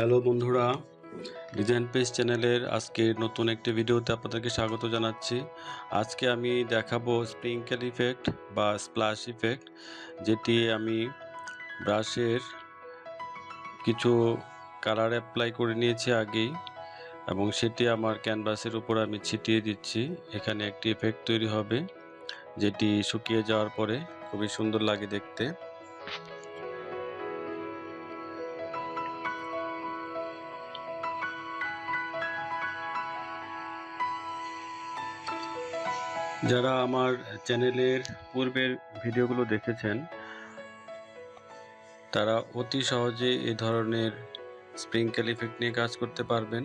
Hello বন্ধুরা, design page চ্যানেলের আজকের নতুন একটি ভিডিওতে আপনাদেরকে স্বাগত জানাচ্ছি। আজকে আমি দেখাবো স্প্রিংকেল ইফেক্ট বা স্প্ল্যাশ ইফেক্ট, যেটি আমি ব্রাশের কিছু কালার অ্যাপ্লাই করে নিয়েছি আগেই এবং সেটি আমার ক্যানভাসের উপর আমি ছিটিয়ে দিচ্ছি। এখানে একটি ইফেক্ট তৈরি হবে যেটি শুকিয়ে যাওয়ার পরে খুবই সুন্দর লাগে দেখতে। যারা আমার চ্যানেলের পূর্বের ভিডিওগুলো দেখেছেন তারা অতি সহজে এই ধরনের স্প্রিংকেল ইফেক্ট নিয়ে কাজ করতে পারবেন।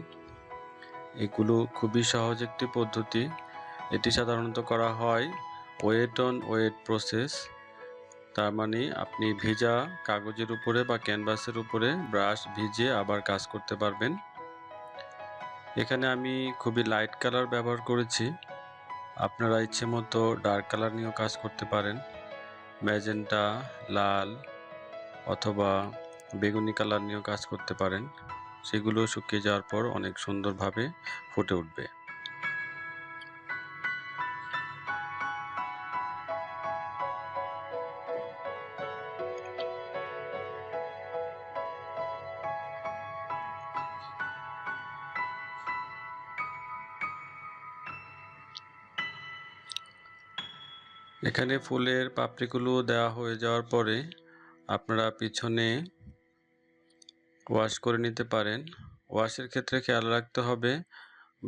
এগুলো খুবই সহজ একটি পদ্ধতি। এটি সাধারণত করা হয় ওয়েট অন ওয়েট প্রসেস, তার মানে আপনি ভেজা কাগজের উপরে বা ক্যানভাসের উপরে ব্রাশ ভিজে আবার কাজ করতে পারবেন। এখানে আমি খুবই লাইট কালার ব্যবহার করেছি, আপনারা ইচ্ছে মতো ডার্ক কালার নিয়েও কাজ করতে পারেন। ম্যাজেন্টা, লাল অথবা বেগুনি কালার নিয়েও কাজ করতে পারেন। সেগুলো শুকিয়ে যাওয়ার পর অনেক সুন্দরভাবে ফুটে উঠবে। এখানে ফুলের পাপড়িগুলো দেওয়া হয়ে যাওয়ার পরে আপনারা পিছনে ওয়াশ করে নিতে পারেন। ওয়াশের ক্ষেত্রে খেয়াল রাখতে হবে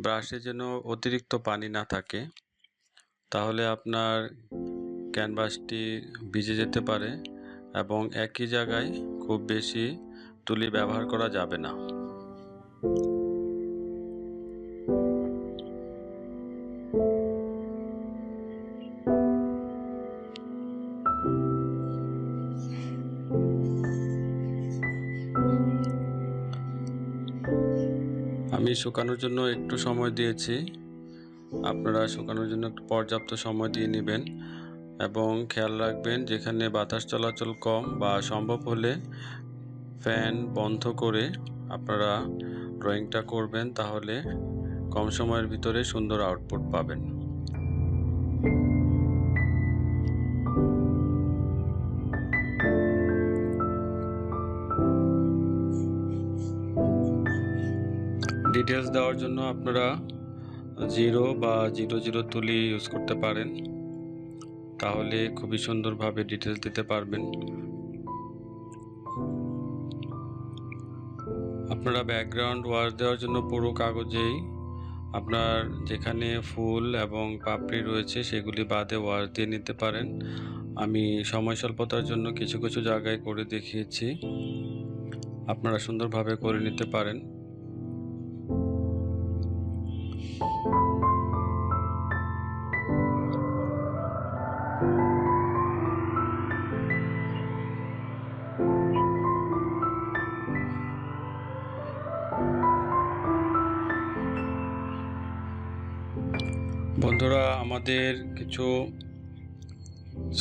ব্রাশে যেন অতিরিক্ত পানি না থাকে, তাহলে আপনার ক্যানভাসটি ভিজে যেতে পারে এবং একই জায়গায় খুব বেশি তুলি ব্যবহার করা যাবে না। আমি শুকানোর জন্য একটু সময় দিয়েছি, আপনারা শুকানোর জন্য একটু পর্যাপ্ত সময় দিয়ে নেবেন এবং খেয়াল রাখবেন যেখানে বাতাস চলাচল কম বা সম্ভব হলে ফ্যান বন্ধ করে আপনারা ড্রয়িংটা করবেন, তাহলে কম সময়ের ভিতরে সুন্দর আউটপুট পাবেন। ডিটেলস দেওয়ার জন্য আপনারা 0 বা 00 তুলি ইউজ করতে পারেন, তাহলে খুবই সুন্দরভাবে ডিটেলস দিতে পারবেন। আপনারা ব্যাকগ্রাউন্ড ওয়াশ দেওয়ার জন্য পুরো কাগজেই আপনার যেখানে ফুল এবং পাপড়ি রয়েছে সেগুলি বাদে ওয়াশ দিয়ে নিতে পারেন। আমি সময় স্বল্পতার জন্য কিছু কিছু জায়গায় করে দেখিয়েছি, আপনারা সুন্দরভাবে করে নিতে পারেন। বন্ধুরা, আমাদের কিছু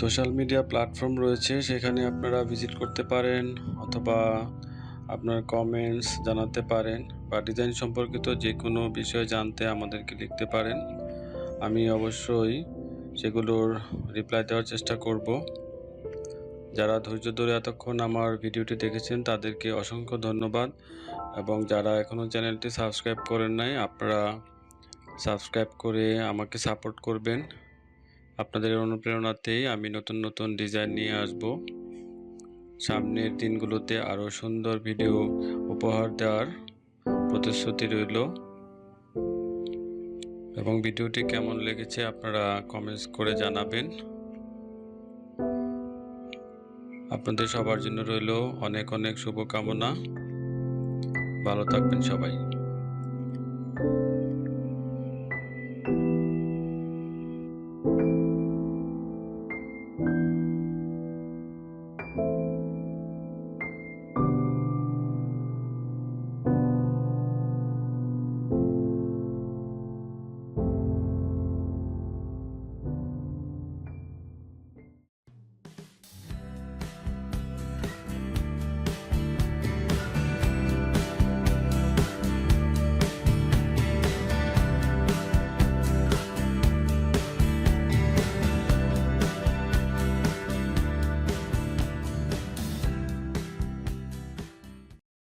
সোশ্যাল মিডিয়া প্ল্যাটফর্ম রয়েছে, সেখানে আপনারা ভিজিট করতে পারেন অথবা আপনার কমেন্টস জানাতে পারেন বা ডিজাইন সম্পর্কিত যে কোনো বিষয় জানতে আমাদেরকে লিখতে পারেন। আমি অবশ্যই সেগুলোর রিপ্লাই দেওয়ার চেষ্টা করব। যারা ধৈর্য ধরে এতক্ষণ আমার ভিডিওটি দেখেছেন তাদেরকে অসংখ্য ধন্যবাদ, এবং যারা এখনও চ্যানেলটি সাবস্ক্রাইব করেন নাই আপনারা সাবস্ক্রাইব করে আমাকে সাপোর্ট করবেন। আপনাদের অনুপ্রেরণাতেই আমি নতুন নতুন ডিজাইন নিয়ে আসব। সামনের দিনগুলোতে আরও সুন্দর ভিডিও উপহার দেওয়ার প্রতিশ্রুতি রইল। এবং ভিডিওটি কেমন লেগেছে আপনারা কমেন্টস করে জানাবেন। আপনাদের সবার জন্য রইল অনেক অনেক শুভকামনা। ভালো থাকবেন সবাই।